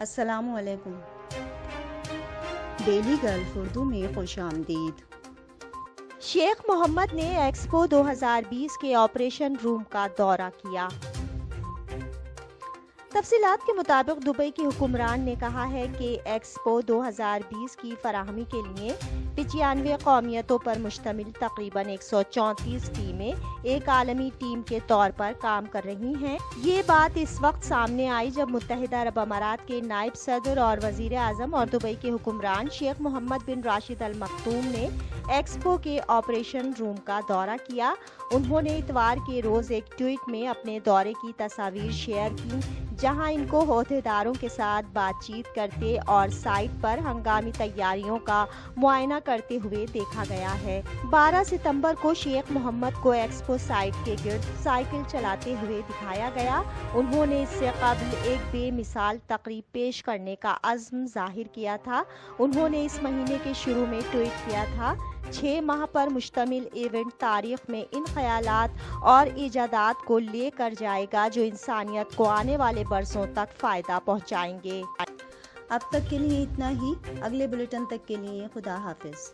السلام علیکم۔ Daily golf Urdu میں خوش آمدید۔ شیخ محمد نے ایکسپو 2020 کے آپریشن روم کا دورہ کیا۔ تفصیلات کے مطابق دبئی کے حکمران نے کہا ہے کہ ایکسپو 2020 کی فراہمی کے لیے 95 قومیتوں پر مشتمل تقریباً 134 ٹیمیں ایک عالمی ٹیم کے طور پر کام کر رہی ہیں۔ یہ بات اس وقت سامنے آئی جب متحدہ عرب امارات کے نائب صدر اور وزیر اعظم اور دبئی کے حکمران شیخ محمد بن راشد ال مکتوم نے ایکسپو کے آپریشن روم کا دورہ کیا۔ انہوں نے اتوار کے روز ایک ٹویٹ میں اپنے دورے کی تصاویر شیئر کی، جہاں ان کو عہدیداروں کے ساتھ بات چیت کرتے اور سائٹ پر ہنگامی تیاریوں کا معائنہ کرتے ہوئے دیکھا گیا ہے۔ 12 ستمبر کو شیخ محمد کو ایکسپو سائٹ کے گرد سائیکل چلاتے ہوئے دکھایا گیا۔ انہوں نے اس سے قبل ایک بے مثال تقریب پیش کرنے کا عزم ظاہر کیا تھا۔ انہوں نے اس مہینے کے شروع میں ٹویٹ کیا تھا، 6 ماہ پر مشتمل ایونٹ تاریخ میں ان خیالات اور ایجادات کو لے کر جائے گا جو انسانیت کو آنے والے برسوں تک فائدہ پہنچائیں گے۔ اب تک کے لیے اتنا ہی۔ اگلے بلیٹن تک کے لیے خدا حافظ۔